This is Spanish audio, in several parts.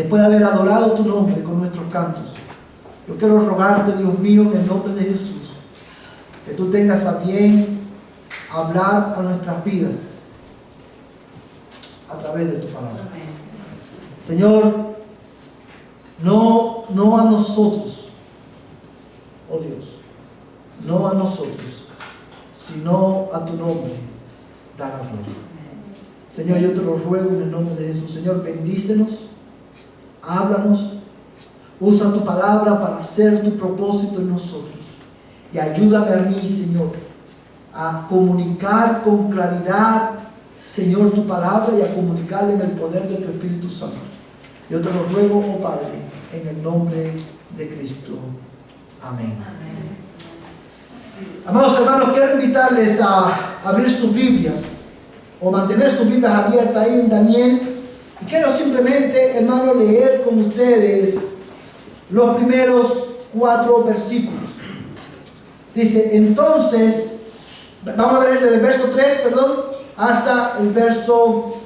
después de haber adorado tu nombre con nuestros cantos, yo quiero rogarte, Dios mío, en el nombre de Jesús, que tú tengas a bien hablar a nuestras vidas a través de tu palabra. Señor, no a nosotros, oh Dios, no a nosotros, sino a tu nombre da la gloria. Señor, yo te lo ruego en el nombre de Jesús. Señor, bendícenos, háblanos, usa tu palabra para hacer tu propósito en nosotros. Y ayúdame a mí, Señor, a comunicar con claridad, Señor, tu palabra y a comunicarle en el poder de tu Espíritu Santo. Yo te lo ruego, oh Padre, en el nombre de Cristo. Amén. Amén. Amados hermanos, quiero invitarles a abrir sus Biblias o mantener sus Biblias abiertas ahí en Daniel. Y quiero simplemente, hermano, leer con ustedes los primeros 4 versículos. Dice, entonces, vamos a ver desde el verso 3, hasta el verso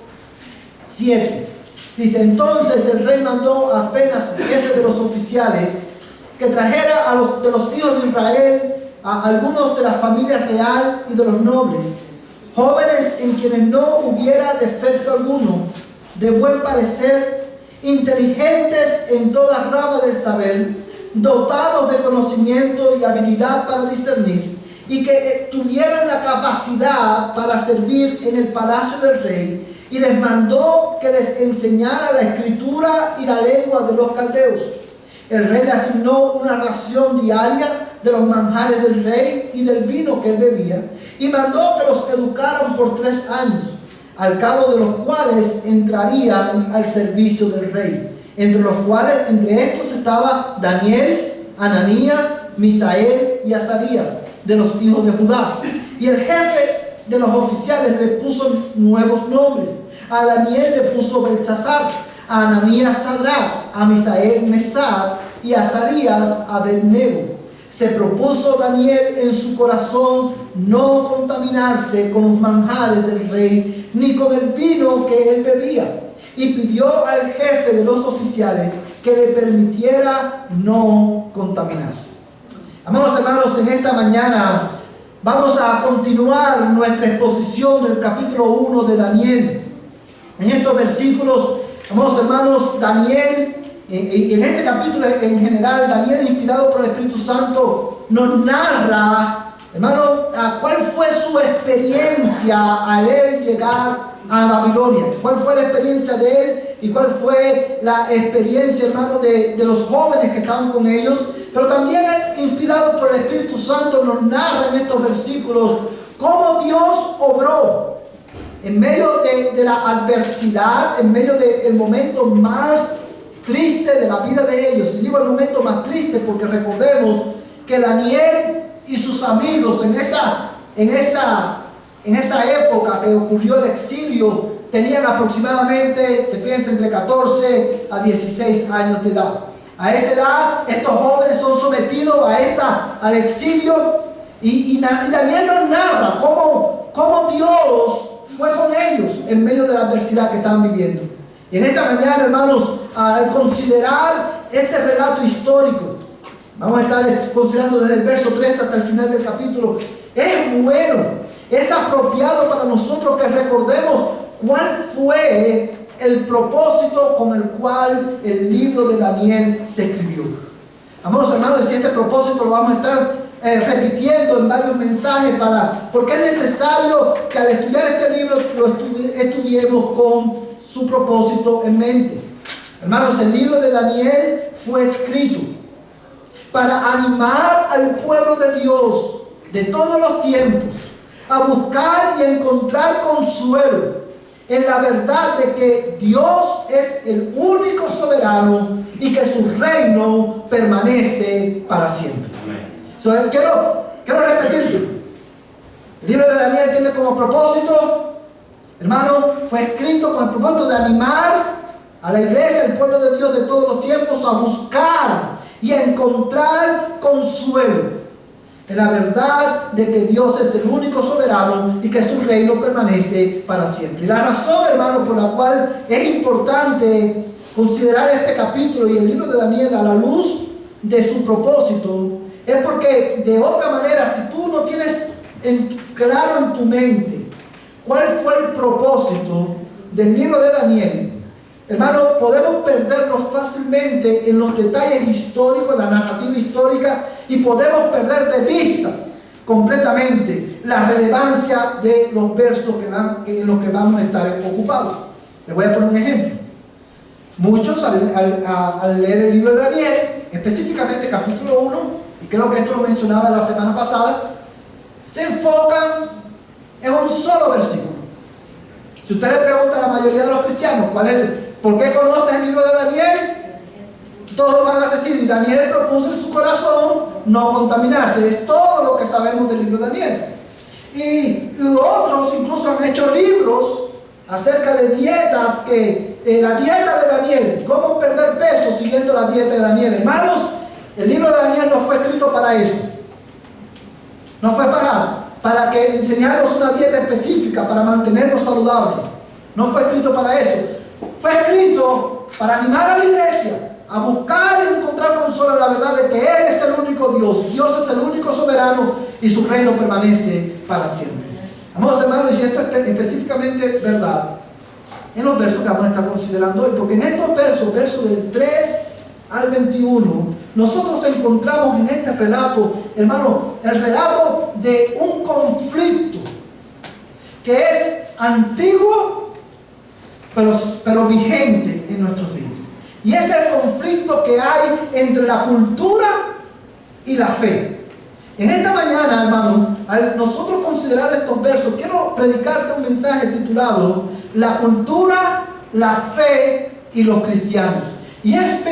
7. Dice, entonces el rey mandó apenas jefe de los oficiales que trajera de los hijos de Israel a algunos de la familia real y de los nobles, jóvenes en quienes no hubiera defecto alguno, de buen parecer, inteligentes en toda rama del saber, dotados de conocimiento y habilidad para discernir, y que tuvieran la capacidad para servir en el palacio del rey, y les mandó que les enseñara la escritura y la lengua de los caldeos. El rey le asignó una ración diaria de los manjares del rey y del vino que él bebía, y mandó que los educaran por 3 años, al cabo de los cuales entrarían al servicio del rey, entre estos estaba Daniel, Ananías, Misael y Azarías, de los hijos de Judá. Y el jefe de los oficiales le puso nuevos nombres. A Daniel le puso Belsasar, a Ananías Sadrach, a Misael Mesach y a Azarías Abednego. Se propuso Daniel en su corazón no contaminarse con los manjares del rey, ni con el vino que él bebía, y pidió al jefe de los oficiales que le permitiera no contaminarse. Amados hermanos, en esta mañana vamos a continuar nuestra exposición del capítulo 1 de Daniel. En estos versículos, amados hermanos, Daniel, y en este capítulo en general, Daniel, inspirado por el Espíritu Santo, nos narra, hermano, cuál fue su experiencia al él llegar a Babilonia. ¿Cuál fue la experiencia de él y cuál fue la experiencia, hermano, de los jóvenes que estaban con ellos? Pero también, inspirado por el Espíritu Santo, nos narra en estos versículos cómo Dios obró en medio de la adversidad, en medio del momento más triste de la vida de ellos. Y digo el momento más triste porque recordemos que Daniel y sus amigos en esa época que ocurrió el exilio tenían aproximadamente, se piensa, entre 14 a 16 años de edad. A esa edad estos jóvenes son sometidos al exilio y Daniel nos narra cómo Dios fue con ellos en medio de la adversidad que estaban viviendo. Y en esta mañana, hermanos, al considerar este relato histórico, vamos a estar considerando desde el verso 3 hasta el final del capítulo, es bueno, es apropiado para nosotros que recordemos cuál fue el propósito con el cual el libro de Daniel se escribió. Amados hermanos, y este propósito lo vamos a estar repitiendo en varios mensajes porque es necesario que al estudiar este libro lo estudiemos con su propósito en mente. Hermanos, el libro de Daniel fue escrito para animar al pueblo de Dios de todos los tiempos a buscar y encontrar consuelo en la verdad de que Dios es el único soberano y que su reino permanece para siempre. Amén. Quiero repetirlo. El libro de Daniel tiene como propósito, hermano, fue escrito con el propósito de animar a la iglesia, al pueblo de Dios de todos los tiempos, a buscar y a encontrar consuelo en la verdad de que Dios es el único soberano y que su reino permanece para siempre. Y la razón, hermano, por la cual es importante considerar este capítulo y el libro de Daniel a la luz de su propósito es porque de otra manera, si tú no tienes claro en tu mente cuál fue el propósito del libro de Daniel, hermano, podemos perdernos fácilmente en los detalles históricos, la narrativa histórica, y podemos perder de vista completamente la relevancia de los versos en los que vamos a estar ocupados. Les voy a poner un ejemplo. Muchos al leer el libro de Daniel, específicamente capítulo 1, y creo que esto lo mencionaba la semana pasada, se enfocan en un solo versículo. Si usted le pregunta a la mayoría de los cristianos, ¿por qué conoces el libro de Daniel? Todos van a decir, y Daniel propuso en su corazón no contaminarse. Es todo lo que sabemos del libro de Daniel. Y otros incluso han hecho libros acerca de dietas, la dieta de Daniel, cómo perder peso siguiendo la dieta de Daniel. Hermanos, el libro de Daniel no fue escrito para eso. No fue para que enseñarnos una dieta específica, para mantenernos saludables. No fue escrito para eso. Fue escrito para animar a la iglesia a buscar y encontrar consuelo en la verdad de que Él es el único Dios. Dios es el único soberano y su reino permanece para siempre. Amados hermanos, y esto es específicamente verdad en los versos que vamos a estar considerando hoy, porque en estos versos del 3 al 21, nosotros encontramos en este relato, hermano, el relato de un conflicto que es antiguo, pero vigente en nuestros días. Y es el conflicto que hay entre la cultura y la fe. En esta mañana, hermano, al nosotros considerar estos versos, quiero predicarte un mensaje titulado La cultura, la fe y los cristianos. Y es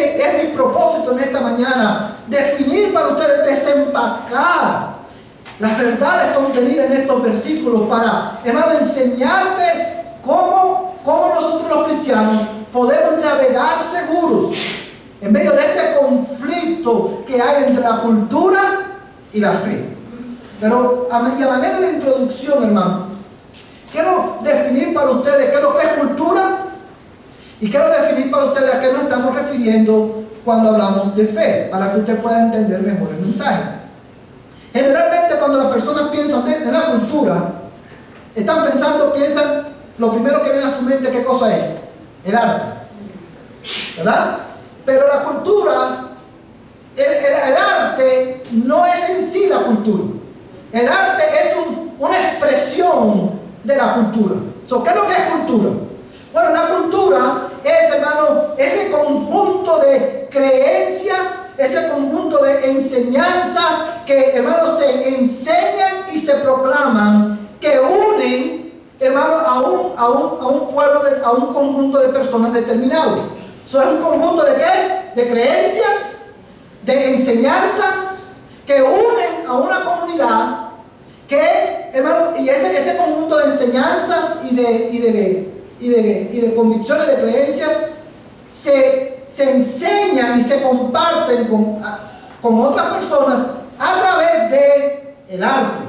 mi propósito en esta mañana, definir para ustedes, desempacar las verdades contenidas en estos versículos para, hermano, enseñarte cómo nosotros los cristianos podemos navegar seguros en medio de este conflicto que hay entre la cultura y la fe. Pero a manera de introducción, hermano, quiero definir para ustedes qué es lo que es cultura y quiero definir para ustedes a qué nos estamos refiriendo cuando hablamos de fe, para que usted pueda entender mejor el mensaje. Generalmente cuando las personas piensan en la cultura, piensan, lo primero que viene a su mente, ¿qué cosa es? El arte, ¿verdad? Pero la cultura, el arte no es en sí la cultura. El arte es una expresión de la cultura. ¿Qué es lo que es cultura? Bueno, la cultura es, hermano, ese conjunto de creencias, ese conjunto de enseñanzas que, hermanos, se enseñan y se proclaman, que unen, hermano, a un pueblo, a un conjunto de personas determinados. Eso es un conjunto de ¿qué? De creencias, de enseñanzas que unen a una comunidad que, hermano, y este conjunto de enseñanzas y de convicciones, de creencias, se enseñan y se comparten con otras personas a través del arte,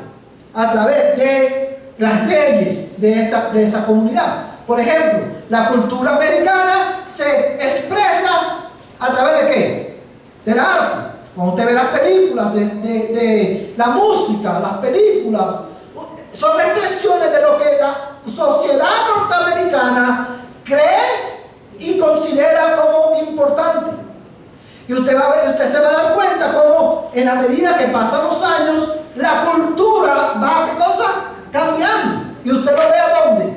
a través de las leyes de esa comunidad. Por ejemplo, la cultura americana se expresa a través de ¿qué? Del arte. Cuando usted ve las películas, de la música, las películas, son expresiones de lo que la sociedad norteamericana cree y considera como importante. Y usted se va a dar cuenta cómo en la medida que pasan los años, la cultura va, ¿qué cosa? Cambiando. Y usted lo ve ¿a dónde?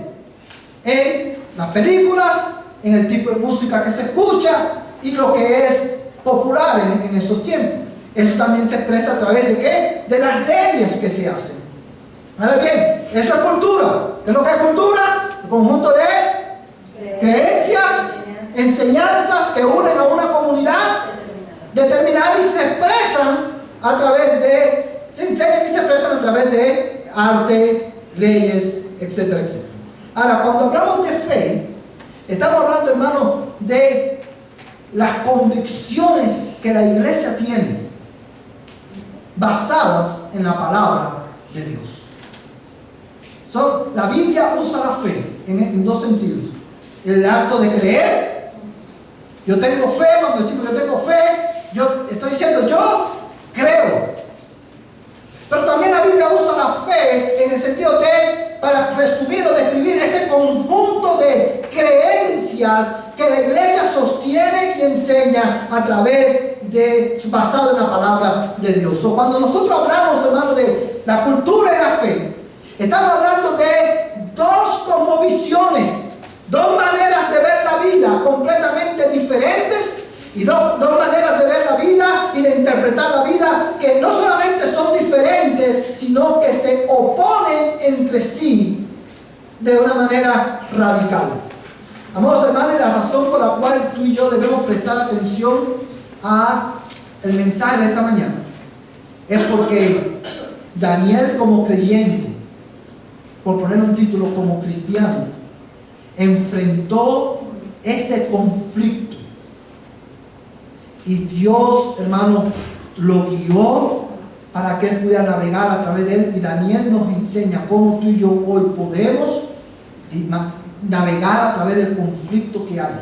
En las películas, en el tipo de música que se escucha y lo que es popular en esos tiempos. Eso también se expresa a través de ¿qué? De las leyes que se hacen. Ahora bien, eso es cultura. ¿Qué es lo que es cultura? El conjunto de creencias, enseñanzas que unen a una comunidad determinada y se expresan a través de arte, leyes, etcétera, etcétera. Ahora, cuando hablamos de fe, estamos hablando, hermano, de las convicciones que la iglesia tiene basadas en la palabra de Dios. La Biblia usa la fe en dos sentidos: el acto de creer Yo tengo fe, cuando decimos yo tengo fe, yo estoy diciendo yo creo. Pero también la Biblia usa la fe en el sentido de, para resumir o describir ese conjunto de creencias que la iglesia sostiene y enseña a través de, basado en la palabra de Dios. O cuando nosotros hablamos, hermanos, de la cultura y la fe, estamos hablando de dos cosmovisiones, dos maneras de ver la vida completamente diferentes y dos maneras de ver la vida y de interpretar la vida que no solamente son diferentes, sino que se oponen entre sí de una manera radical. Amados hermanos, y la razón por la cual tú y yo debemos prestar atención a el mensaje de esta mañana es porque Daniel, como creyente, por poner un título, como cristiano, enfrentó este conflicto y Dios, hermano, lo guió para que él pudiera navegar a través de él. Y Daniel nos enseña cómo tú y yo hoy podemos navegar a través del conflicto que hay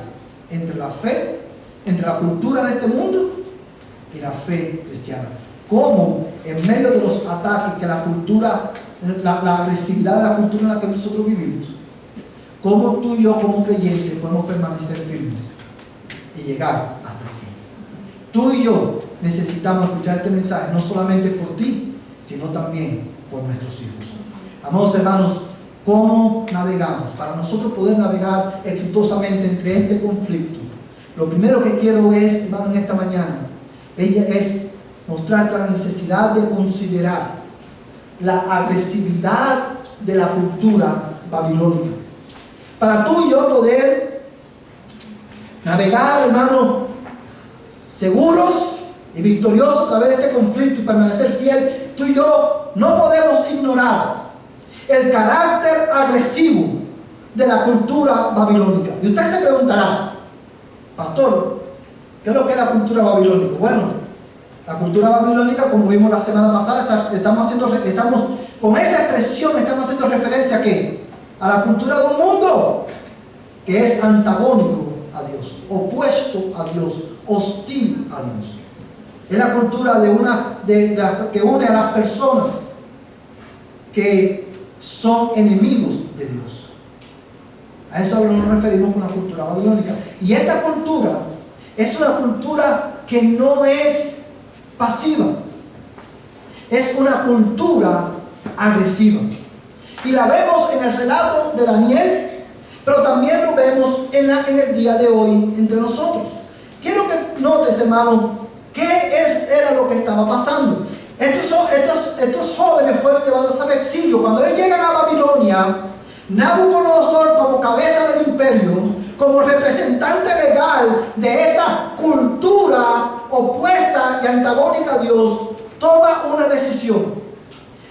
entre la fe, entre la cultura de este mundo y la fe cristiana. Cómo en medio de los ataques que la cultura, la agresividad de la cultura en la que nosotros vivimos, cómo tú y yo como creyentes podemos permanecer firmes y llegar hasta el fin. Tú y yo necesitamos escuchar este mensaje no solamente por ti, sino también por nuestros hijos. Amados hermanos, ¿cómo navegamos? Para nosotros poder navegar exitosamente entre este conflicto, lo primero que quiero es, hermano, en esta mañana, es mostrarte la necesidad de considerar la agresividad de la cultura babilónica. Para tú y yo poder navegar, hermano, seguros y victoriosos a través de este conflicto y permanecer fiel, tú y yo no podemos ignorar el carácter agresivo de la cultura babilónica. Y usted se preguntará, pastor, ¿qué es lo que es la cultura babilónica? Bueno, la cultura babilónica, como vimos la semana pasada, estamos con esa expresión estamos haciendo referencia ¿a qué? A la cultura de un mundo que es antagónico a Dios, opuesto a Dios, hostil a Dios. Es la cultura que une a las personas que son enemigos de Dios. A eso nos referimos con la cultura babilónica. Y esta cultura es una cultura que no es pasiva, es una cultura agresiva. Y la vemos en el relato de Daniel, pero también lo vemos en el día de hoy entre nosotros. Quiero que notes, hermano, era lo que estaba pasando. Estos jóvenes fueron llevados al exilio. Cuando ellos llegan a Babilonia, Nabucodonosor, como cabeza del imperio, como representante legal de esta cultura opuesta y antagónica a Dios, toma una decisión.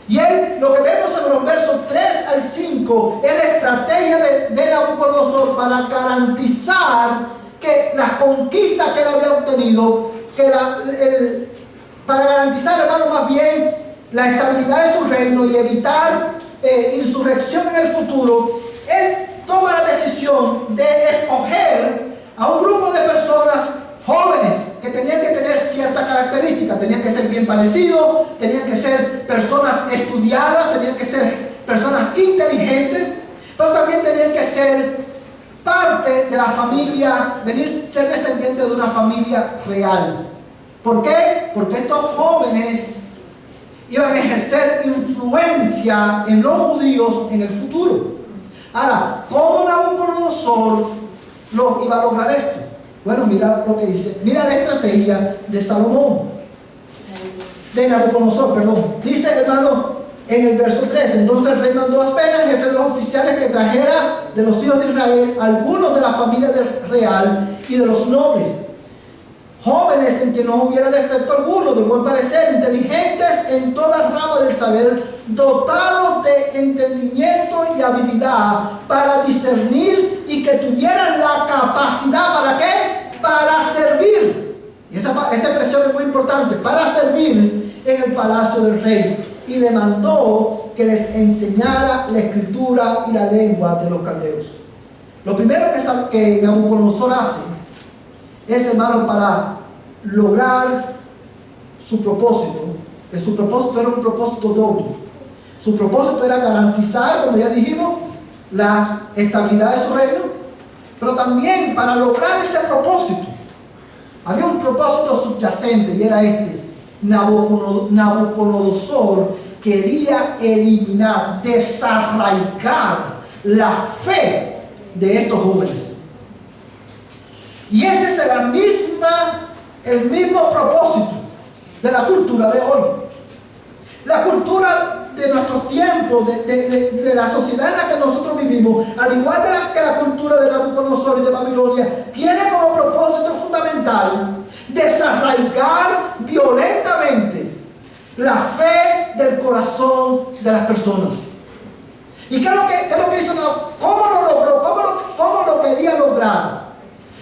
Y lo que vemos en los versos 3 al 5 es la estrategia de Nabucodonosor para garantizar que las conquistas que él había obtenido, para garantizar, hermano, más bien la estabilidad de su reino y evitar insurrección en el futuro. Él toma la decisión de escoger a un grupo de personas jóvenes que tenían que tener ciertas características, tenían que ser bien parecidos, tenían que ser personas estudiadas, tenían que ser personas inteligentes, pero también tenían que ser parte de la familia, ser descendientes de una familia real. ¿Por qué? Porque estos jóvenes iban a ejercer influencia en los judíos en el futuro. Ahora, ¿cómo Nabucodonosor iba a lograr esto? Bueno, mira lo que dice. Mira la estrategia de Nabucodonosor, perdón. Dice, hermano, en el verso 3, entonces el rey mandó apenas al jefe de los oficiales que trajera de los hijos de Israel algunos de la familia real y de los nobles, jóvenes en que no hubiera defecto alguno, de buen parecer, inteligentes en todas ramas del saber, dotados de entendimiento y habilidad para discernir y que tuvieran la capacidad, ¿para qué? Para servir. Y esa expresión es muy importante, para servir en el palacio del rey. Y le mandó que les enseñara la escritura y la lengua de los caldeos. Lo primero que Nabucodonosor hace es, hermano, para lograr su propósito. Que su propósito era un propósito doble. Su propósito era garantizar, como ya dijimos, la estabilidad de su reino, pero también para lograr ese propósito había un propósito subyacente, y era este: Nabucodonosor quería eliminar, desarraigar la fe de estos jóvenes. Y ese es el mismo propósito de la cultura de hoy. La cultura de nuestros tiempos, de la sociedad en la que nosotros vivimos, al igual que la cultura de Nabucodonosor y de Babilonia, tiene como propósito fundamental desarraigar violentamente la fe del corazón de las personas. ¿Y qué es lo que hizo? ¿Cómo lo logró? ¿Cómo lo quería lograr?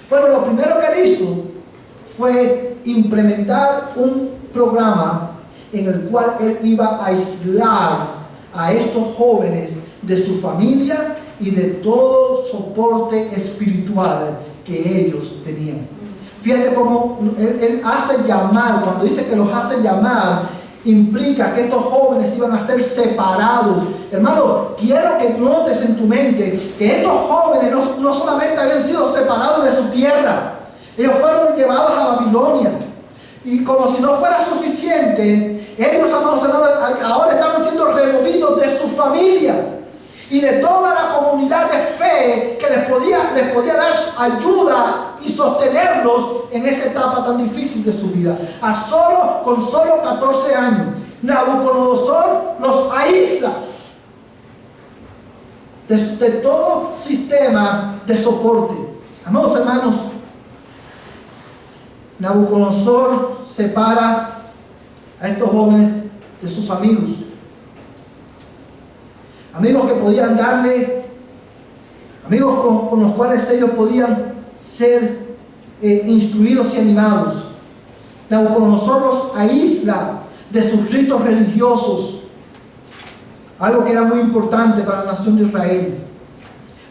Bueno, lo primero que él hizo fue implementar un programa en el cual él iba a aislar a estos jóvenes de su familia y de todo soporte espiritual que ellos tenían. Fíjate cómo él hace llamar. Cuando dice que los hace llamar, implica que estos jóvenes iban a ser separados. Hermano, quiero que notes en tu mente que estos jóvenes no solamente habían sido separados de su tierra, ellos fueron llevados a Babilonia. Y como si no fuera suficiente, ellos, amados hermanos, ahora estaban siendo removidos de su familia y de toda la comunidad de fe que les podía dar ayuda y sostenerlos en esa etapa tan difícil de su vida. Con solo 14 años, Nabucodonosor los aísla de todo sistema de soporte. Amados hermanos, Nabucodonosor separa a estos jóvenes de sus amigos. Amigos que podían darle, amigos con los cuales ellos podían ser instruidos y animados. Nabucodonosor los aísla de sus ritos religiosos, algo que era muy importante para la nación de Israel.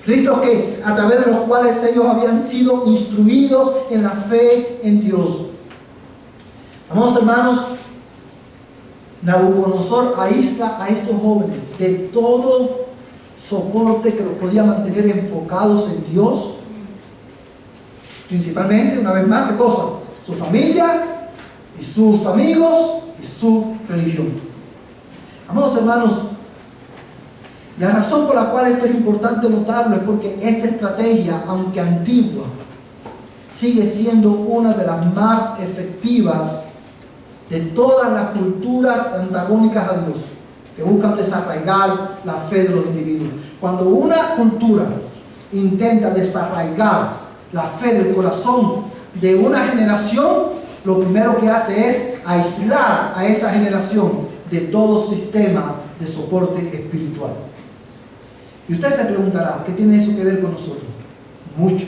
Ritos a través de los cuales ellos habían sido instruidos en la fe en Dios. Amados hermanos, Nabucodonosor aísla a estos jóvenes de todo soporte que los podía mantener enfocados en Dios. Principalmente, una vez más, ¿qué cosa? Su familia y sus amigos y su religión. Amados hermanos, la razón por la cual esto es importante notarlo es porque esta estrategia, aunque antigua, sigue siendo una de las más efectivas de todas las culturas antagónicas a Dios, que buscan desarraigar la fe de los individuos. Cuando una cultura intenta desarraigar la fe del corazón de una generación, lo primero que hace es aislar a esa generación de todo sistema de soporte espiritual. Y usted se preguntará, ¿qué tiene eso que ver con nosotros? Mucho.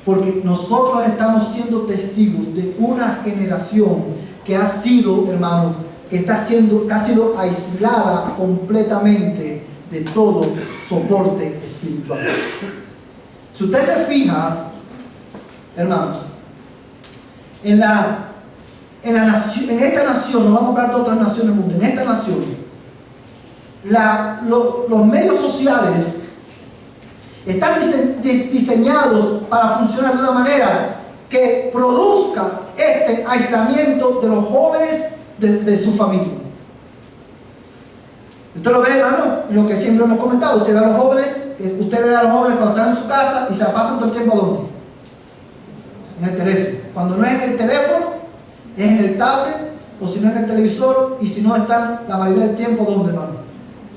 Porque nosotros estamos siendo testigos de una generación que ha sido, hermano, que ha sido aislada completamente de todo soporte espiritual. Si usted se fija, hermanos, en esta nación, no vamos a hablar de otras naciones del mundo, en esta nación, los medios sociales están diseñados para funcionar de una manera que produzca este aislamiento de los jóvenes de su familia. Usted lo ve, hermano, lo que siempre hemos comentado. Usted ve a los jóvenes cuando están en su casa y se pasan todo el tiempo ¿a dónde? En el teléfono. Cuando no es en el teléfono, es en el tablet, o si no en el televisor, y si no están la mayoría del tiempo ¿dónde, hermano?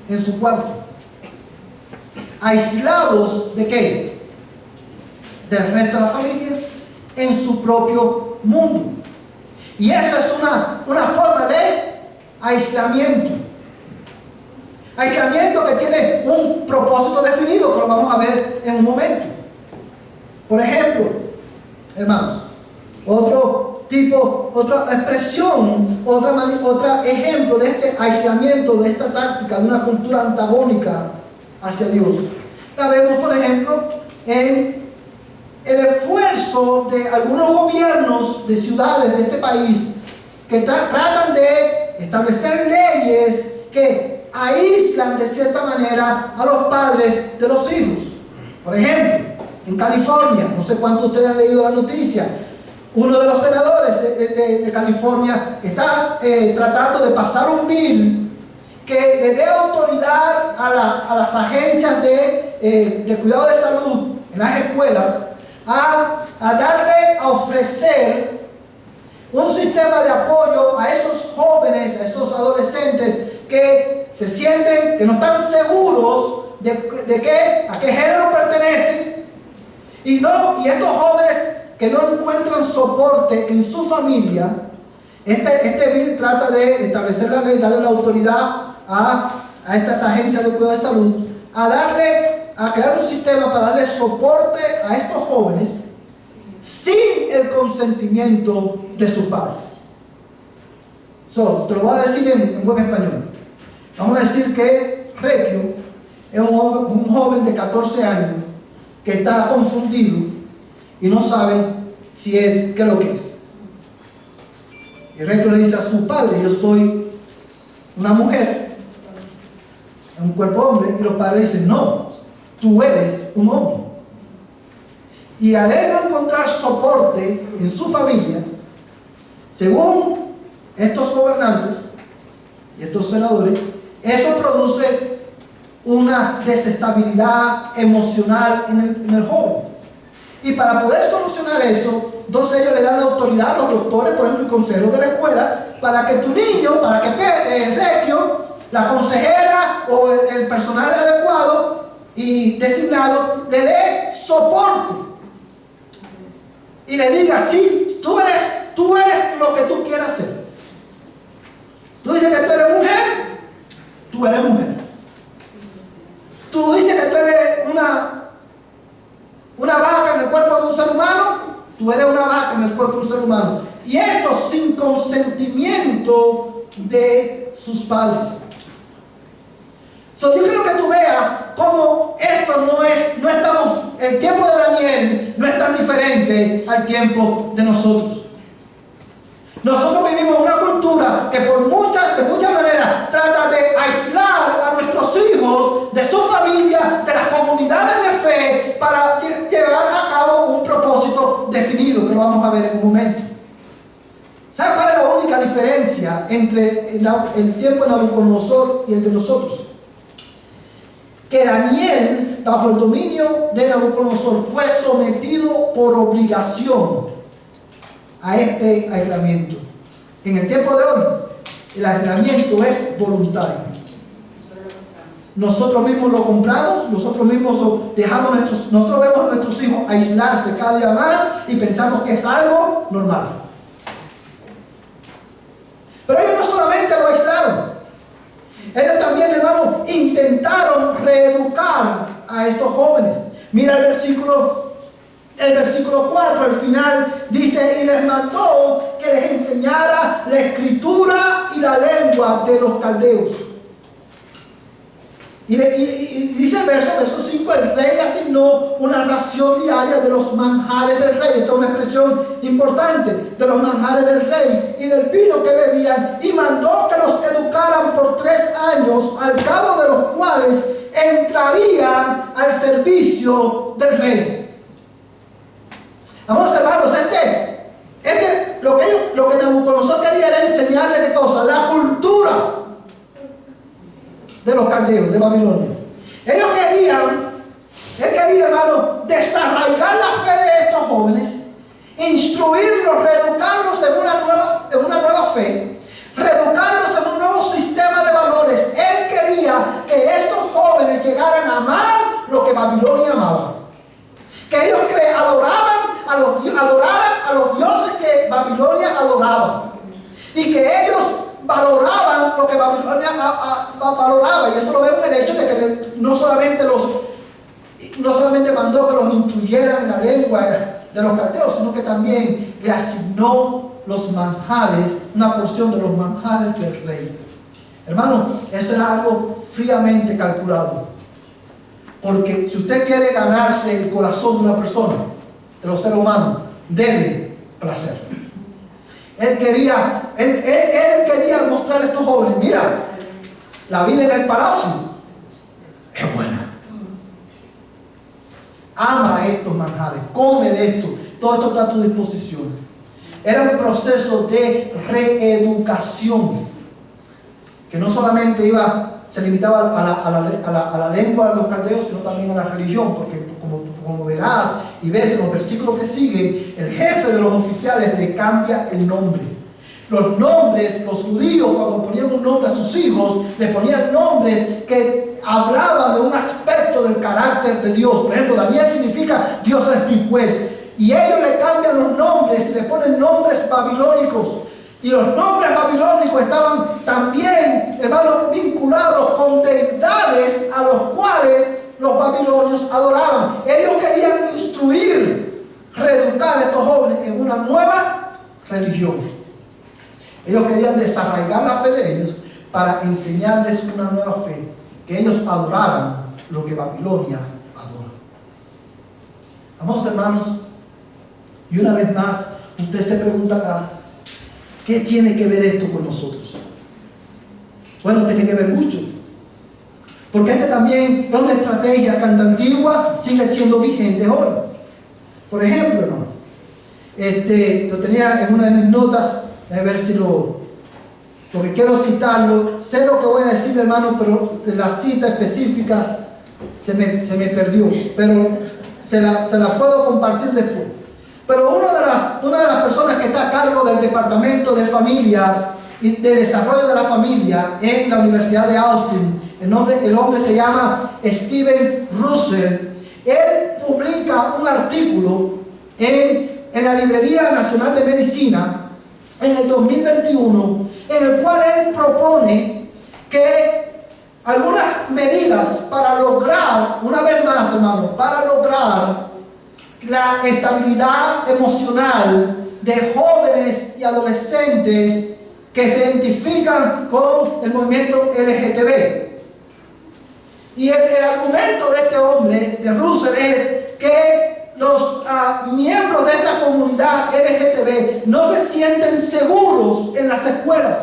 En su cuarto. Aislados ¿de qué? Del resto de la familia, en su propio mundo. Y eso es una forma de aislamiento. Aislamiento que tiene un propósito definido, que lo vamos a ver en un momento. Por ejemplo, hermanos, otra expresión, otro ejemplo de este aislamiento, de esta táctica, de una cultura antagónica hacia Dios. La vemos, por ejemplo, en el esfuerzo de algunos gobiernos de ciudades de este país que tratan de establecer leyes que aíslan de cierta manera a los padres de los hijos. Por ejemplo, en California, no sé cuántos de ustedes han leído la noticia, uno de los senadores de California está tratando de pasar un bill que le dé autoridad a las agencias de cuidado de salud en las escuelas a ofrecer un sistema de apoyo a esos jóvenes, a esos adolescentes que se sienten que no están seguros a qué género pertenecen y estos jóvenes que no encuentran soporte en su familia. Este bill trata de establecer la ley, darle la autoridad a estas agencias de cuidado de salud, a crear un sistema para darle soporte a estos jóvenes sin el consentimiento de sus padres. Te lo voy a decir en buen español. Vamos a decir que Requio es un joven de 14 años que está confundido y no sabe qué es lo que es. Y Requio le dice a su padre: yo soy una mujer, un cuerpo hombre, y los padres dicen: no, tú eres un hombre. Y al él no encontrar soporte en su familia, según estos gobernantes y estos senadores, eso produce una desestabilidad emocional en el joven. Y para poder solucionar eso, entonces ellos le dan la autoridad a los doctores, por ejemplo, el consejero de la escuela, para que tu niño, para que Requio, la consejera o el personal adecuado y designado, le dé soporte y le diga: sí, tú eres lo que tú quieras ser. Tú dices que tú eres mujer, tú eres mujer. Tú dices que tú eres una vaca en el cuerpo de un ser humano, tú eres una vaca en el cuerpo de un ser humano. Y esto sin consentimiento de sus padres. Yo quiero que tú veas cómo esto el tiempo de Daniel no es tan diferente al tiempo de nosotros. Nosotros vivimos en una cultura que de muchas maneras trata de aislar a nuestros hijos de su familia, de las comunidades de fe, para llevar a cabo un propósito definido, que lo vamos a ver en un momento. ¿Sabe cuál es la única diferencia entre el tiempo de Nabucodonosor y el de nosotros? Que Daniel, bajo el dominio de Nabucodonosor, fue sometido por obligación a este aislamiento. En el tiempo de hoy, el aislamiento es voluntario. Nosotros mismos lo compramos, nosotros mismos nosotros vemos a nuestros hijos aislarse cada día más y pensamos que es algo normal. Pero ellos no solamente lo aislaron, ellos también, hermanos, intentaron reeducar a estos jóvenes. Mira el versículo 4, al final dice: y les mandó que les enseñara la escritura y la lengua de los caldeos. Y dice el verso 5: el rey le asignó una ración diaria de los manjares del rey. Esta es una expresión importante: de los manjares del rey y del vino que bebían, y mandó que los educaran por 3 años, al cabo de los cuales entrarían al servicio del rey. Vamos, hermanos, lo que Nabucodonosor quería era enseñarle ¿qué cosa? La cultura de los caldeos, de Babilonia. Él quería, hermano, desarraigar la fe de estos jóvenes, instruirlos, reeducarlos en una nueva fe, reeducarlos en un nuevo sistema de valores. Él quería que estos jóvenes llegaran a amar lo que Babilonia amaba. Que ellos adoraran a los dioses que Babilonia adoraba. Y que ellos valoraban lo que Babilonia valoraba. Y eso lo vemos en el hecho de que no solamente mandó que los instruyeran en la lengua de los caldeos, sino que también le asignó los manjares, una porción de los manjares del rey. Hermano, eso era algo fríamente calculado. Porque si usted quiere ganarse el corazón de una persona, de los seres humanos, debe placer. Él quería mostrar a estos jóvenes, mira, la vida en el palacio es buena. Ama estos manjares, come de esto, todo esto está a tu disposición. Era un proceso de reeducación que no solamente se limitaba a la lengua de los caldeos, sino también a la religión, porque como verás y ves en los versículos que siguen, el jefe de los oficiales le cambia el nombre. Los nombres, los judíos cuando ponían un nombre a sus hijos, le ponían nombres que hablaban de un aspecto del carácter de Dios. Por ejemplo, Daniel significa Dios es mi juez. Y ellos le cambian los nombres y le ponen nombres babilónicos. Y los nombres babilónicos estaban también, hermanos, vinculados con deidades a los cuales los babilonios adoraban. Ellos querían instruir, reeducar a estos jóvenes en una nueva religión. Ellos querían desarraigar la fe de ellos para enseñarles una nueva fe, que ellos adoraran lo que Babilonia adora. Amados hermanos, y una vez más, usted se preguntará, ¿qué tiene que ver esto con nosotros? Bueno, tiene que ver mucho. Porque esta también es una estrategia que en la antigua sigue siendo vigente hoy. Por ejemplo, hermano, lo tenía en una de mis notas, a ver si porque quiero citarlo. Sé lo que voy a decir, hermano, pero la cita específica se me perdió. Pero se la puedo compartir después. Pero una de las personas que está a cargo del departamento de familias y de desarrollo de la familia en la Universidad de Austin, el hombre se llama Steven Russell. Él publica un artículo en la Librería Nacional de Medicina en el 2021, en el cual él propone que algunas medidas para lograr, una vez más, hermano, para lograr la estabilidad emocional de jóvenes y adolescentes que se identifican con el movimiento LGTB. Y el argumento de este hombre, de Russell, es que los miembros de esta comunidad LGTB no se sienten seguros en las escuelas.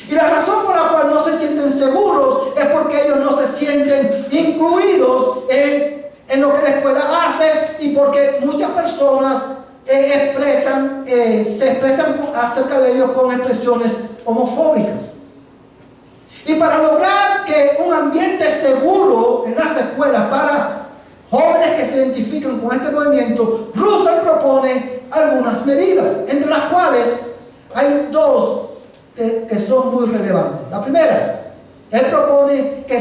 Y la razón por la cual no se sienten seguros es porque ellos no se sienten incluidos en lo que la escuela hace, y porque muchas personas se expresan acerca de ellos con expresiones homofóbicas. Y para lograr que un ambiente seguro en las escuelas para jóvenes que se identifican con este movimiento, Russell propone algunas medidas, entre las cuales hay dos que son muy relevantes. La primera, él propone que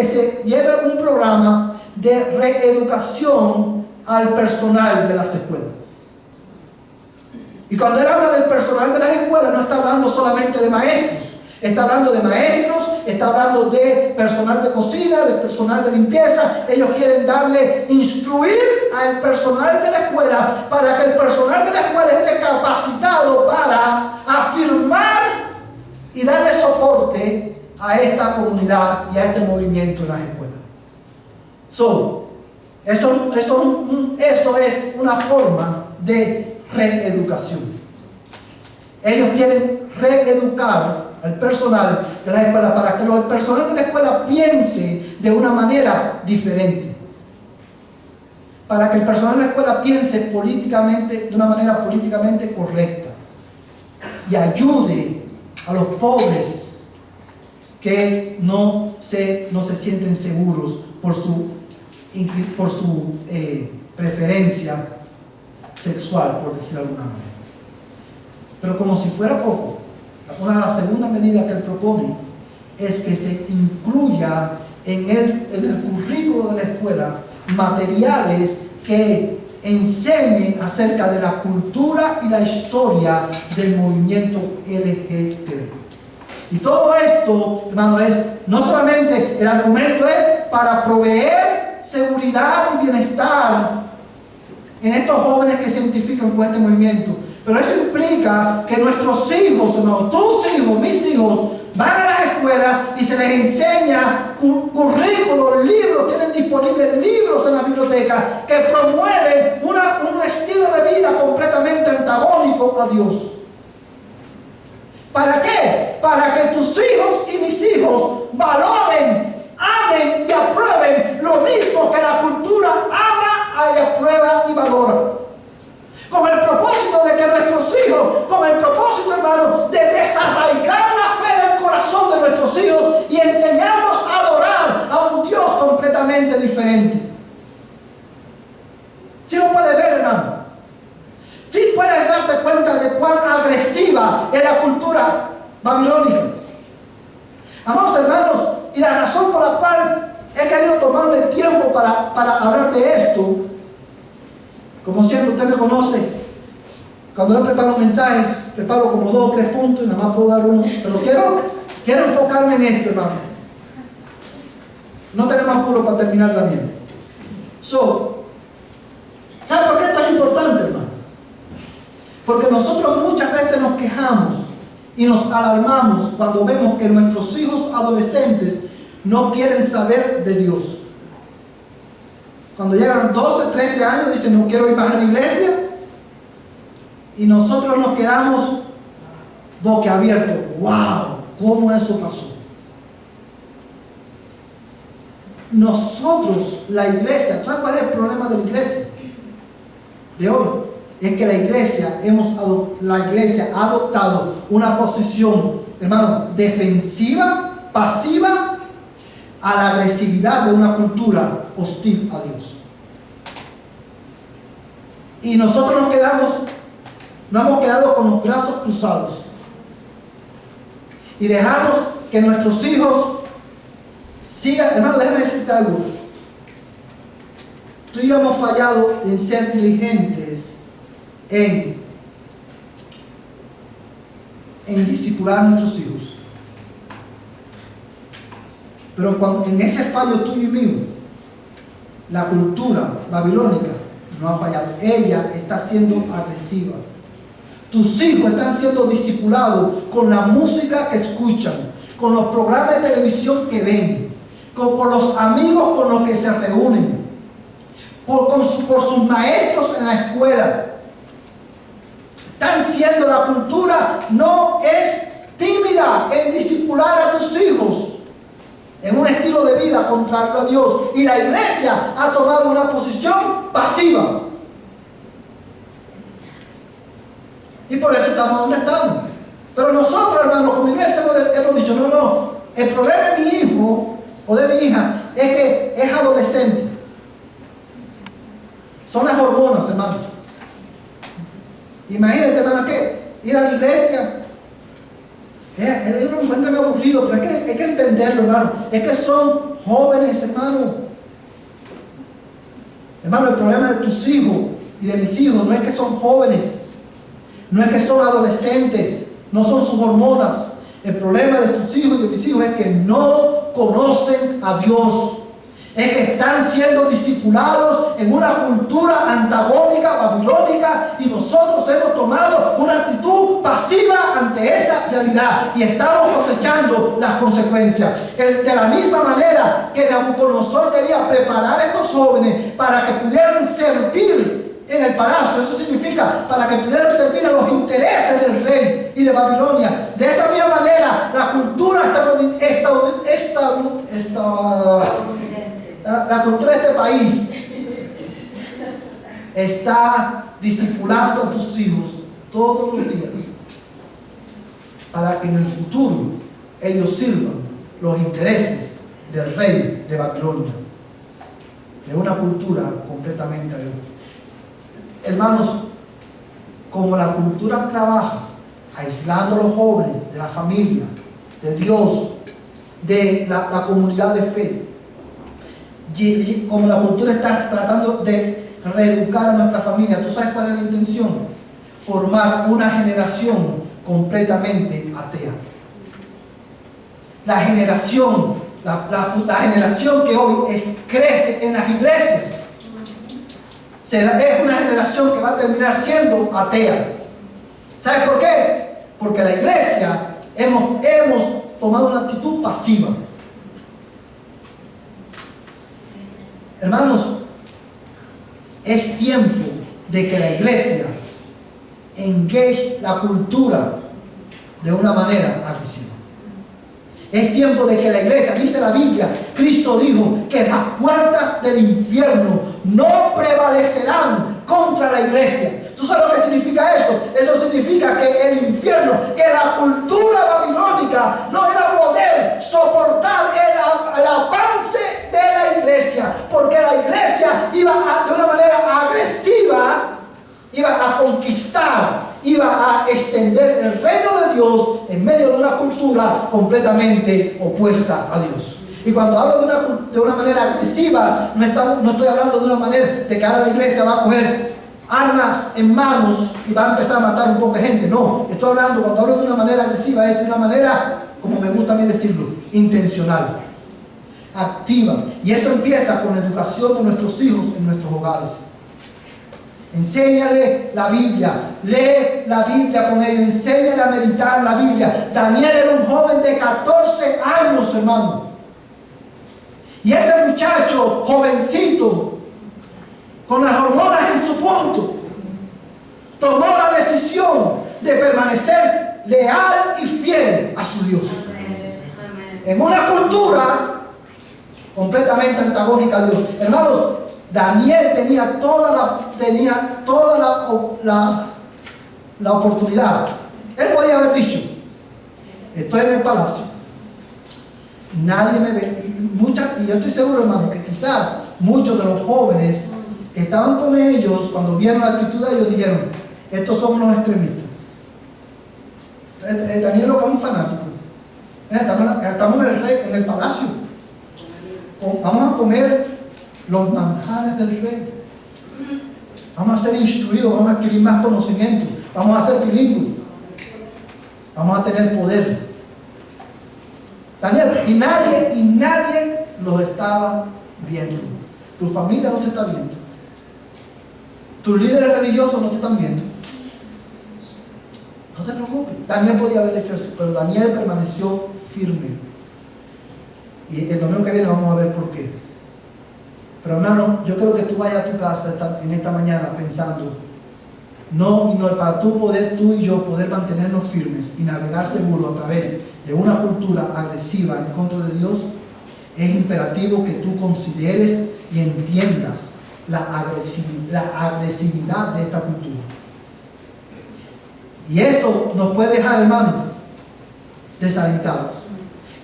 se lleve un programa de reeducación al personal de las escuelas. Y cuando él habla del personal de las escuelas, no está hablando solamente de maestros. Está hablando de maestros, está hablando de personal de cocina, de personal de limpieza. Ellos quieren instruir al personal de la escuela para que el personal de la escuela esté capacitado para afirmar y darle soporte a esta comunidad y a este movimiento en las escuelas. Eso es una forma de reeducación. Ellos quieren reeducar al personal de la escuela para que el personal de la escuela piense de una manera diferente, para que el personal de la escuela piense políticamente, de una manera políticamente correcta, y ayude a los pobres que no se sienten seguros por su preferencia sexual, por decirlo de alguna manera. Pero como si fuera poco, la segunda medida que él propone es que se incluya en el currículo de la escuela materiales que enseñen acerca de la cultura y la historia del movimiento LGTB. Y todo esto, hermano, no solamente el argumento es para proveer seguridad y bienestar en estos jóvenes que se identifican con este movimiento, Pero eso implica que nuestros hijos, hermanos, tus hijos, mis hijos, van a las escuelas y se les enseña currículos, libros, tienen disponibles libros en la biblioteca que promueven un estilo de vida completamente antagónico a Dios. ¿Para qué? Para que tus hijos y mis hijos valoren, amen y aprueben lo mismo que la cultura ama y aprueba y valora. Con el propósito de que nuestros hijos, con el propósito, hermano, de desarraigar la fe del corazón de nuestros hijos y enseñarlos a adorar a un Dios completamente diferente. ¿Sí lo puedes ver, hermano? ¿Sí puedes darte cuenta de cuán agresiva es la cultura babilónica? Amados hermanos, y la razón por la cual he querido tomarme el tiempo para hablar de esto, como siempre usted me conoce, cuando yo preparo un mensaje, preparo como 2 o 3 puntos y nada más puedo dar uno, pero quiero enfocarme en esto, hermano. No tenemos apuro para terminar también. ¿Sabe por qué esto es importante, hermano? Porque nosotros muchas veces nos quejamos y nos alarmamos cuando vemos que nuestros hijos adolescentes no quieren saber de Dios. Cuando llegan 12, 13 años, dicen, no quiero ir más a la iglesia. Y nosotros nos quedamos boquiabiertos. ¡Wow! ¿Cómo eso pasó? Nosotros, la iglesia, ¿sabes cuál es el problema de la iglesia? De hoy. Es que la iglesia ha adoptado una posición, hermano, defensiva, pasiva, a la agresividad de una cultura hostil a Dios. Y nosotros nos hemos quedado con los brazos cruzados y dejamos que nuestros hijos sigan. Hermano, déjame decirte algo. Tú y yo hemos fallado en ser diligentes en discipular a nuestros hijos. Pero cuando en ese fallo tuyo y mío, la cultura babilónica no ha fallado. Ella está siendo agresiva. Tus hijos están siendo discipulados con la música que escuchan, con los programas de televisión que ven, por los amigos con los que se reúnen, por sus maestros en la escuela. Están siendo, la cultura no es tímida en discipular a tus hijos en un estilo de vida contrario a Dios, y la iglesia ha tomado una posición pasiva, y por eso estamos donde estamos. Pero nosotros, hermanos, como iglesia hemos dicho, no, el problema de mi hijo o de mi hija es que es adolescente, son las hormonas, hermanos. Imagínate, hermano, que ir a la iglesia, ellos lo encuentran aburrido, pero hay que entenderlo, hermano. Es que son jóvenes, hermano. Hermano, el problema de tus hijos y de mis hijos no es que son jóvenes, no es que son adolescentes, no son sus hormonas. El problema de tus hijos y de mis hijos es que no conocen a Dios. Es que están siendo discipulados en una cultura antagónica, babilónica, y nosotros hemos tomado una actitud pasiva ante esa realidad y estamos cosechando las consecuencias. De la misma manera que Nabucodonosor quería preparar a estos jóvenes para que pudieran servir en el palacio, eso significa para que pudieran servir a los intereses del rey y de Babilonia. De esa misma manera, la cultura la cultura de este país está discipulando a tus hijos todos los días para que en el futuro ellos sirvan los intereses del rey de Babilonia, de una cultura completamente nueva. Hermanos, como la cultura trabaja aislando a los jóvenes de la familia, de Dios, de la comunidad de fe, y como la cultura está tratando de reeducar a nuestra familia, ¿tú sabes cuál es la intención? Formar una generación completamente atea. La generación que hoy crece en las iglesias es una generación que va a terminar siendo atea. ¿Sabes por qué? Porque la iglesia hemos tomado una actitud pasiva. Hermanos, es tiempo de que la iglesia engage la cultura de una manera agresiva. Es tiempo de que la iglesia, dice la Biblia, Cristo dijo que las puertas del infierno no prevalecerán contra la iglesia. ¿Tú sabes lo que significa eso? Eso significa que el infierno, que la cultura babilónica no iba a poder soportar el avance de la iglesia, porque la iglesia iba de una manera agresiva, iba a conquistar, iba a extender el reino de Dios en medio de una cultura completamente opuesta a Dios. Y cuando hablo de una manera agresiva, no estoy hablando de una manera de que ahora la iglesia va a coger armas en manos y va a empezar a matar un poco de gente. No, estoy hablando, cuando hablo de una manera agresiva, es de una manera, como me gusta a mí decirlo, intencional, activa. Y eso empieza con la educación de nuestros hijos en nuestros hogares. Enséñale la Biblia, lee la Biblia con ellos, enséñale a meditar la Biblia. Daniel era un joven de 14 años, hermano. Y ese muchacho, jovencito, con las hormonas en su punto, tomó la decisión de permanecer leal y fiel a su Dios. En una cultura completamente antagónica a Dios. Hermanos, Daniel tenía toda la oportunidad. Él podía haber dicho: estoy en el palacio, nadie me ve. Y yo estoy seguro, hermano, que quizás muchos de los jóvenes que estaban con ellos, cuando vieron la actitud de ellos, dijeron: estos son unos extremistas. Daniel lo que es un fanático. Estamos en el palacio. Vamos a comer los manjares del rey. Vamos a ser instruidos, vamos a adquirir más conocimiento, vamos a ser bilingües, vamos a tener poder. Daniel, y nadie los estaba viendo. Tu familia no te está viendo. Tus líderes religiosos no te están viendo. No te preocupes. Daniel podía haber hecho eso, pero Daniel permaneció firme. Y el domingo que viene vamos a ver por qué. Pero hermano, yo creo que tú vayas a tu casa en esta mañana pensando, para tú y yo poder mantenernos firmes y navegar seguro a través de una cultura agresiva en contra de Dios, es imperativo que tú consideres y entiendas la agresividad de esta cultura. Y esto nos puede dejar, hermano, desalentados.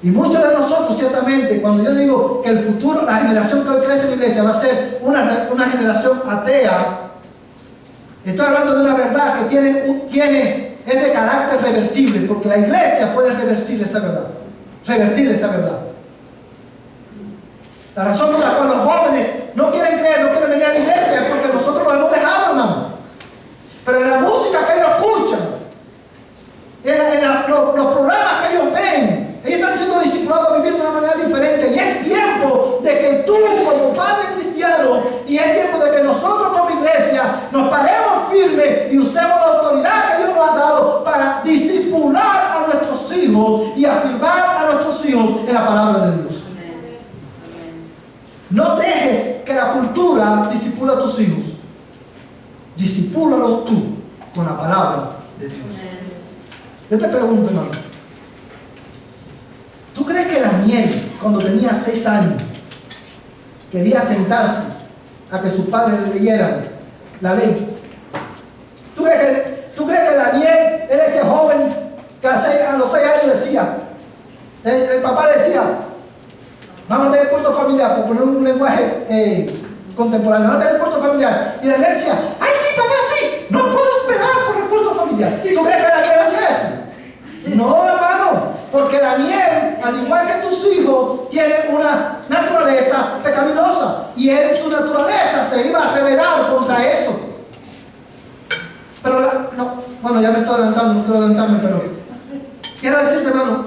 Y muchos de nosotros, ciertamente, cuando yo digo que el futuro, la generación que hoy crece en la iglesia va a ser una generación atea, estoy hablando de una verdad que es de carácter reversible, porque la iglesia puede revertir esa verdad. La razón por la cual los jóvenes no quieren creer, no quieren venir a la iglesia, es porque nosotros los hemos dejado, hermano. Pero en la música que ellos escuchan, los programas que ellos ven, ellos están siendo discipulados a vivir de una manera diferente. Y es tiempo de que tú, como padre cristiano, y es tiempo de que nosotros como iglesia nos paremos firmes y usemos la autoridad que Dios nos ha dado para discipular a nuestros hijos y afirmar a nuestros hijos en la palabra de Dios. No dejes que la cultura disipule a tus hijos. Disipúlalos tú con la palabra de Dios. Yo te pregunto, hermano, ¿tú crees que Daniel, cuando tenía 6 años, quería sentarse a que sus padres le leyeran la ley? ¿Tú crees que Daniel era ese joven que a los 6 años decía, el papá le decía, vamos a tener culto familiar, por poner un lenguaje contemporáneo, vamos a tener culto familiar? Y Daniel decía, ¡ay sí, papá, sí! No puedo esperar por el culto familiar. ¿Tú crees que Daniel hacía eso? No, hermano, porque Daniel, al igual que tus hijos, tiene una naturaleza pecaminosa, y él en su naturaleza se iba a rebelar contra eso. Pero, bueno, ya me estoy adelantando, no quiero adelantarme, pero quiero decirte, hermano,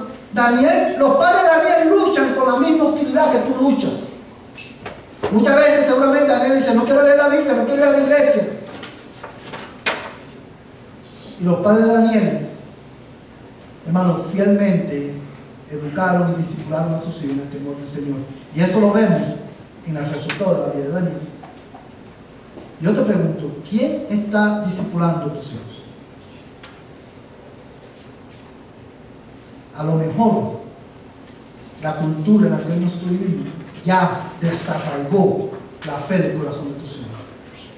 los padres de Daniel luchan con la misma hostilidad que tú luchas. Muchas veces seguramente Daniel dice, no quiero leer la Biblia, no quiero ir a la iglesia. Y los padres de Daniel, hermanos, fielmente educaron y discipularon a sus hijos en el temor del Señor. Y eso lo vemos en el resultado de la vida de Daniel. Yo te pregunto, ¿quién está discipulando a tus hijos? A lo mejor la cultura en la que nosotros vivimos ya desarraigó la fe del corazón de tus hijos.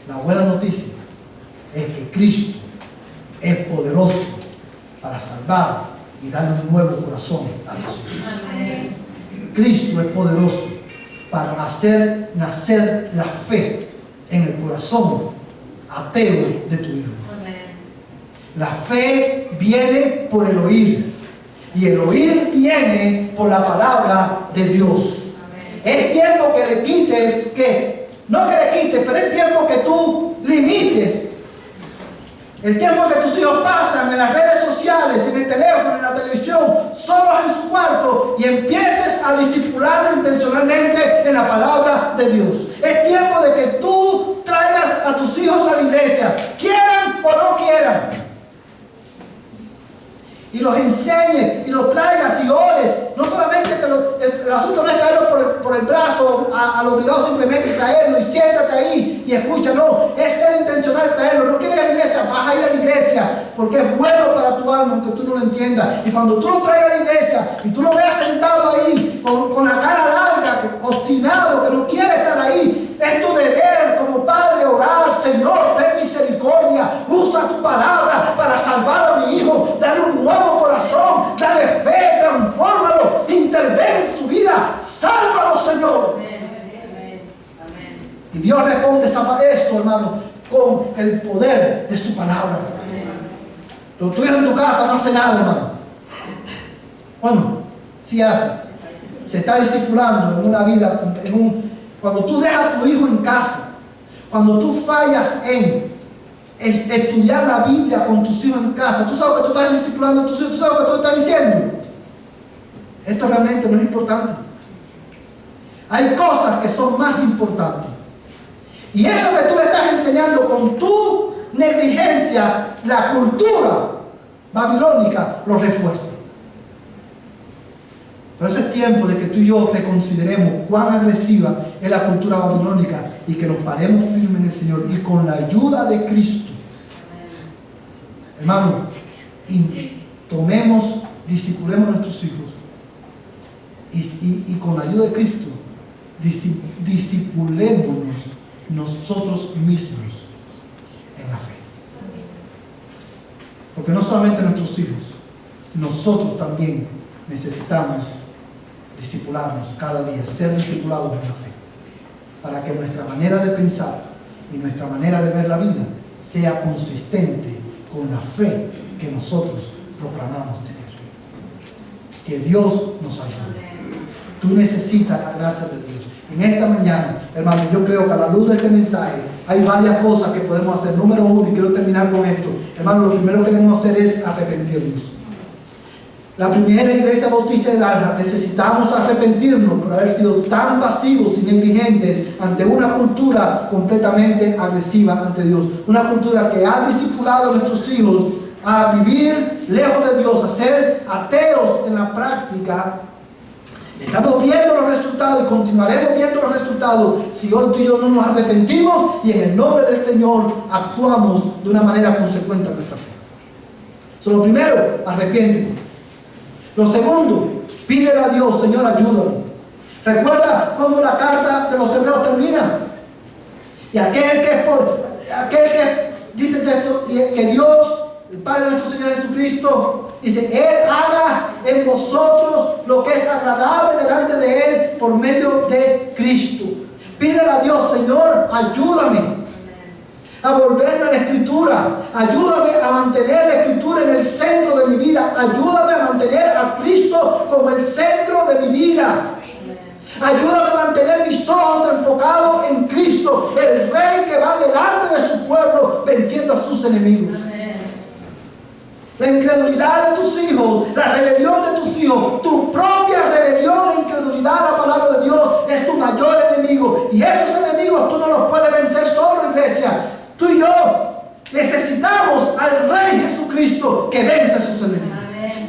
La buena noticia es que Cristo es poderoso para salvar y darle un nuevo corazón a tus hijos. Amén. Cristo es poderoso para hacer nacer la fe en el corazón ateo de tu hijo. Amén. La fe viene por el oír, y el oír viene por la palabra de Dios. Amén. Es tiempo que le quites, no que le quites, pero es tiempo que tú limites el tiempo que tus hijos pasan en las redes sociales, en el teléfono, en la televisión, solos en su cuarto, y empieces a discipularlo intencionalmente en la palabra de Dios. Es tiempo de que tú traigas a tus hijos a la iglesia, quieran o no quieran, y los enseñes y los traigas y ores. No solamente el asunto no es traerlo por el brazo al obligado, simplemente traerlo y siéntate ahí y escucha. No, es ser intencional traerlo. No quieres ir a la iglesia, vas a ir a la iglesia porque es bueno para tu alma, aunque tú no lo entiendas. Y cuando tú lo traigas a la iglesia y tú lo veas sentado ahí con la cara larga, obstinado, que no quiere estar ahí, es tu deber como padre orar: Señor, ten misericordia, usa tu palabra para salvar a mi hijo, dale un nuevo corazón, dale fe, transfórmalo, interven en su vida, sálvalo, Señor. Amén. Y Dios responde eso, hermano, con el poder de su palabra. Amén. Pero tu hijo en tu casa no hace nada, hermano. Bueno, sí hace. Se está discipulando en una vida, cuando tú dejas a tu hijo en casa, cuando tú fallas en estudiar la Biblia con tus hijos en casa, tú sabes que tú estás discipulando a tus hijos, tú sabes que tú estás diciendo. Esto realmente no es importante. Hay cosas que son más importantes. Y eso que tú le estás enseñando con tu negligencia, la cultura babilónica lo refuerza. Por eso es tiempo de que tú y yo reconsideremos cuán agresiva es la cultura babilónica y que nos paremos firmes en el Señor y con la ayuda de Cristo. Hermano, discipulemos a nuestros hijos y con la ayuda de Cristo discipulémonos nosotros mismos en la fe. Porque no solamente nuestros hijos, nosotros también necesitamos discipularnos cada día, ser discipulados en la fe, para que nuestra manera de pensar y nuestra manera de ver la vida sea consistente con la fe que nosotros proclamamos tener. Que Dios nos ayude. Tú necesitas la gracia de Dios. En esta mañana, hermano, yo creo que a la luz de este mensaje hay varias cosas que podemos hacer. Número uno, y quiero terminar con esto, hermano, lo primero que debemos hacer es arrepentirnos. La primera iglesia bautista de Dallas, necesitamos arrepentirnos por haber sido tan pasivos y negligentes ante una cultura completamente agresiva ante Dios. Una cultura que ha discipulado a nuestros hijos a vivir lejos de Dios, a ser ateos en la práctica. Estamos viendo los resultados y continuaremos viendo los resultados si hoy tú y yo no nos arrepentimos y en el nombre del Señor actuamos de una manera consecuente a nuestra fe. Lo primero, arrepiéntete. Lo segundo, pídele a Dios: Señor, ayúdame. Recuerda cómo la carta de los hebreos termina. Y aquel que dice esto, que Dios, el Padre de nuestro Señor Jesucristo, dice: Él haga en vosotros lo que es agradable delante de Él por medio de Cristo. Pídele a Dios: Señor, ayúdame a volverme a la Escritura, ayúdame a mantener la Escritura en el centro de mi vida, ayúdame a mantener a Cristo como el centro de mi vida, ayúdame a mantener mis ojos enfocados en Cristo, el Rey que va delante de su pueblo venciendo a sus enemigos. La incredulidad de tus hijos, la rebelión de tus hijos, tu propia rebelión e incredulidad a la palabra de Dios es tu mayor enemigo. Y esos enemigos tú no los puedes vencer solo, iglesia. Tú y yo Necesitamos al Rey Jesucristo que vence a sus enemigos.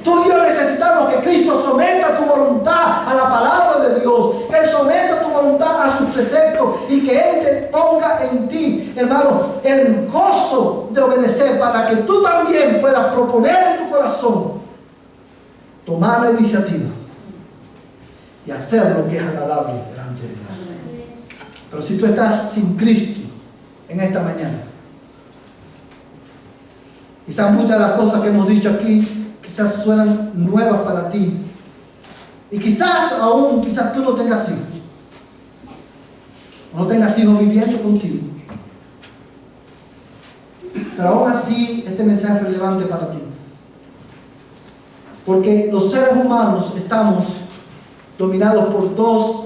Tú y yo necesitamos que Cristo someta tu voluntad a la palabra de Dios. Él someta tu voluntad a sus preceptos y que Él te ponga en ti, hermano, el gozo de obedecer para que tú también puedas proponer en tu corazón, tomar la iniciativa y hacer lo que es agradable delante de Dios. Pero si tú estás sin Cristo en esta mañana, quizás muchas de las cosas que hemos dicho aquí quizás suenan nuevas para ti. Y quizás tú no tengas hijos. O no tengas hijos viviendo contigo. Pero aún así, este mensaje es relevante para ti. Porque los seres humanos estamos dominados por dos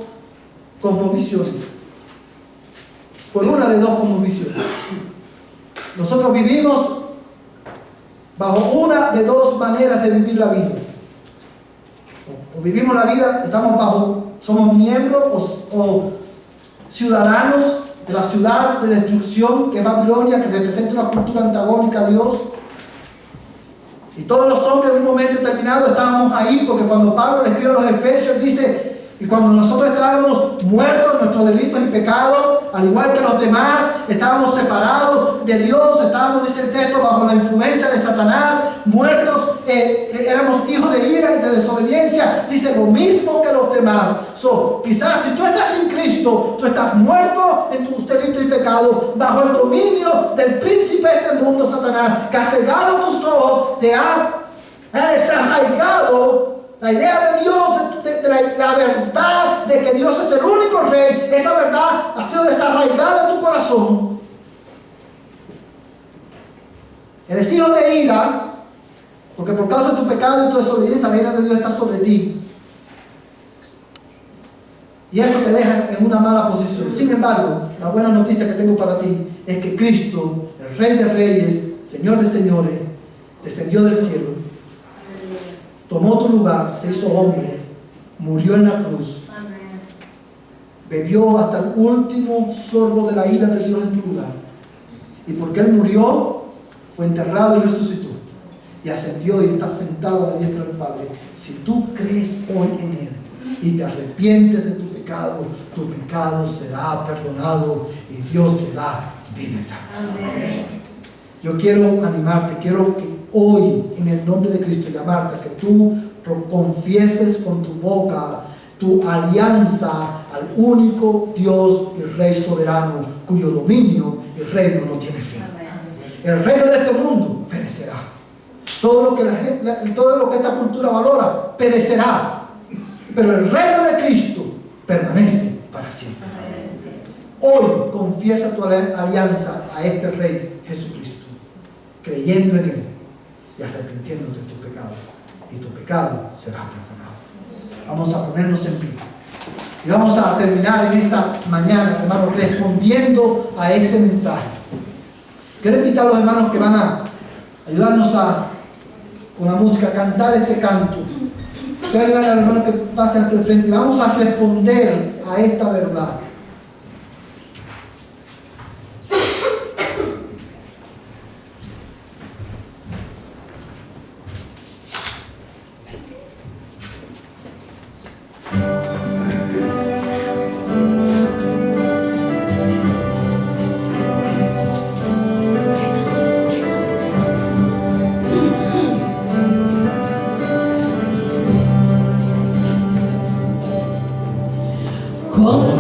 cosmovisiones. Por una de dos cosmovisiones. Nosotros vivimos bajo una de dos maneras de vivir la vida. O vivimos la vida, somos miembros o ciudadanos de la ciudad de destrucción que es Babilonia, que representa una cultura antagónica a Dios. Y todos los hombres en un momento determinado estábamos ahí, porque cuando Pablo le escribe a los Efesios dice: y cuando nosotros estábamos muertos en nuestros delitos y pecados, al igual que los demás, estábamos separados de Dios, estábamos, dice el texto, bajo la influencia de Satanás, muertos, éramos hijos de ira y de desobediencia, dice lo mismo que los demás. Quizás si tú estás sin Cristo, tú estás muerto en tus delitos y pecados, bajo el dominio del príncipe de este mundo, Satanás, que ha cegado tus ojos, te ha desarraigado la idea de Dios, la verdad de que Dios es el único Rey. Esa verdad ha sido desarraigada en tu corazón. Eres hijo de ira, porque por causa de tu pecado y tu desobediencia, la ira de Dios está sobre ti. Y eso te deja en una mala posición. Sin embargo, la buena noticia que tengo para ti es que Cristo, el Rey de Reyes, Señor de Señores, descendió del cielo, tomó tu lugar, se hizo hombre, murió en la cruz, bebió hasta el último sorbo de la ira de Dios en tu lugar. Y porque Él murió, fue enterrado y resucitó. Y ascendió y está sentado a la diestra del Padre. Si tú crees hoy en Él y te arrepientes de tu pecado será perdonado y Dios te da vida eterna. Yo quiero animarte, quiero que hoy, en el nombre de Cristo, llamarte a que tú confieses con tu boca tu alianza al único Dios y Rey soberano, cuyo dominio y reino no tiene fin. El reino de este mundo perecerá. Todo lo que esta cultura valora perecerá. Pero el reino de Cristo permanece para siempre. Hoy confiesa tu alianza a este Rey Jesucristo, creyendo en Él y arrepintiéndote de tus pecados, y tu pecado será perdonado. Vamos a ponernos en pie y vamos a terminar en esta mañana, hermanos, respondiendo a este mensaje. Quiero invitar a los hermanos que van a ayudarnos con la música a cantar este canto. Quiero ayudar a los hermanos que pasen ante el frente y vamos a responder a esta verdad. Con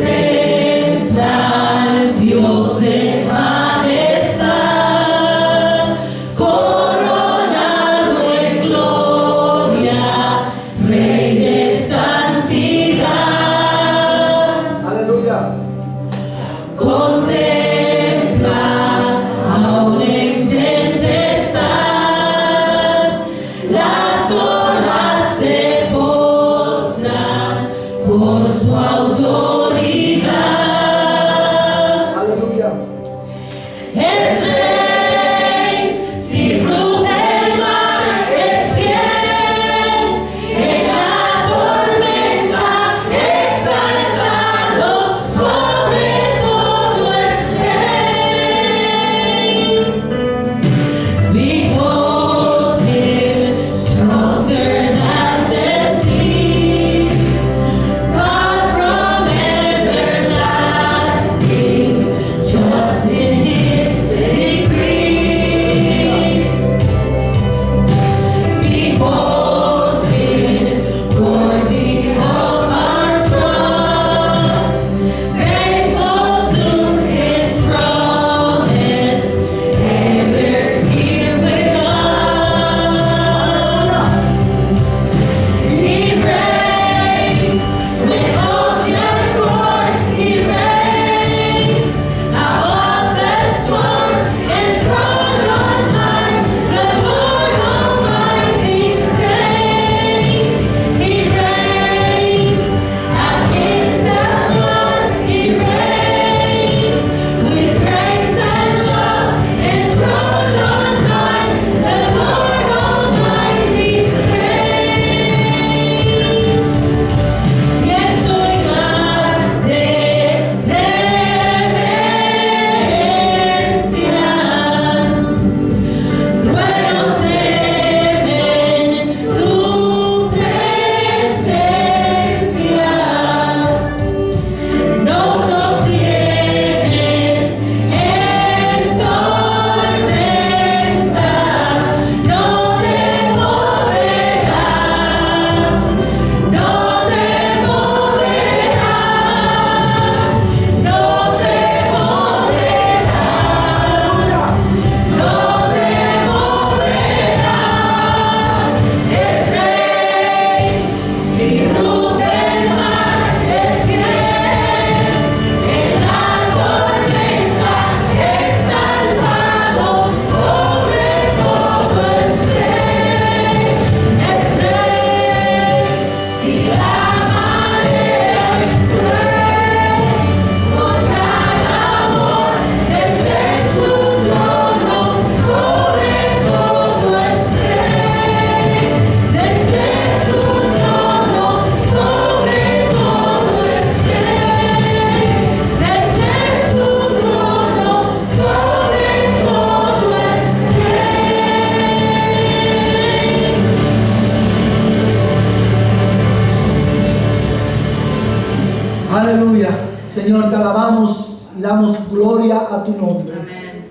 Aleluya. Señor, te alabamos y damos gloria a tu nombre. Amén.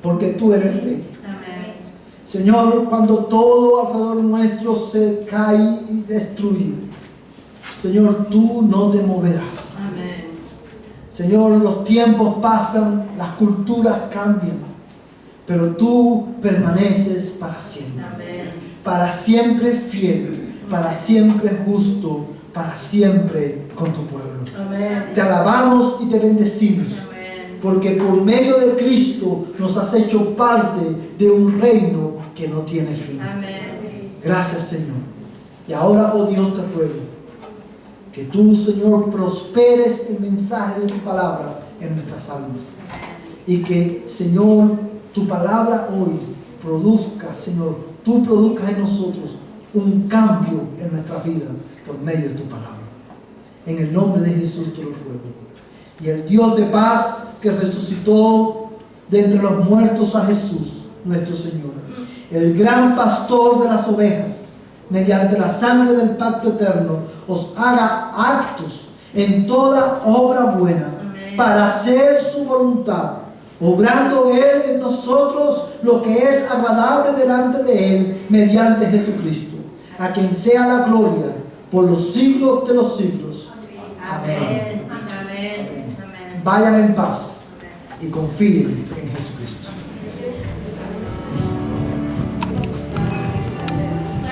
Porque tú eres Rey. Amén. Señor, cuando todo alrededor nuestro se cae y destruye, Señor, tú no te moverás. Amén. Señor, los tiempos pasan, las culturas cambian, pero tú permaneces para siempre. Amén. Para siempre fiel, para siempre justo, para siempre con tu pueblo. Amén. Te alabamos y te bendecimos, Amén. porque por medio de Cristo nos has hecho parte de un reino que no tiene fin. Amén. Gracias, Señor. Y ahora, oh Dios, te ruego que tú, Señor, prosperes el mensaje de tu palabra en nuestras almas. Y que, Señor, tu palabra hoy produzca, Señor, tú produzcas en nosotros un cambio en nuestra vida por medio de tu palabra. En el nombre de Jesús te lo ruego. Y el Dios de paz que resucitó de entre los muertos a Jesús, nuestro Señor, el gran pastor de las ovejas, mediante la sangre del pacto eterno, os haga actos en toda obra buena. Amén. Para hacer su voluntad, obrando Él en nosotros lo que es agradable delante de Él, mediante Jesucristo, a quien sea la gloria por los siglos de los siglos. Amén. Amén. Amén. Amén. Vayan en paz y confíen en Jesús.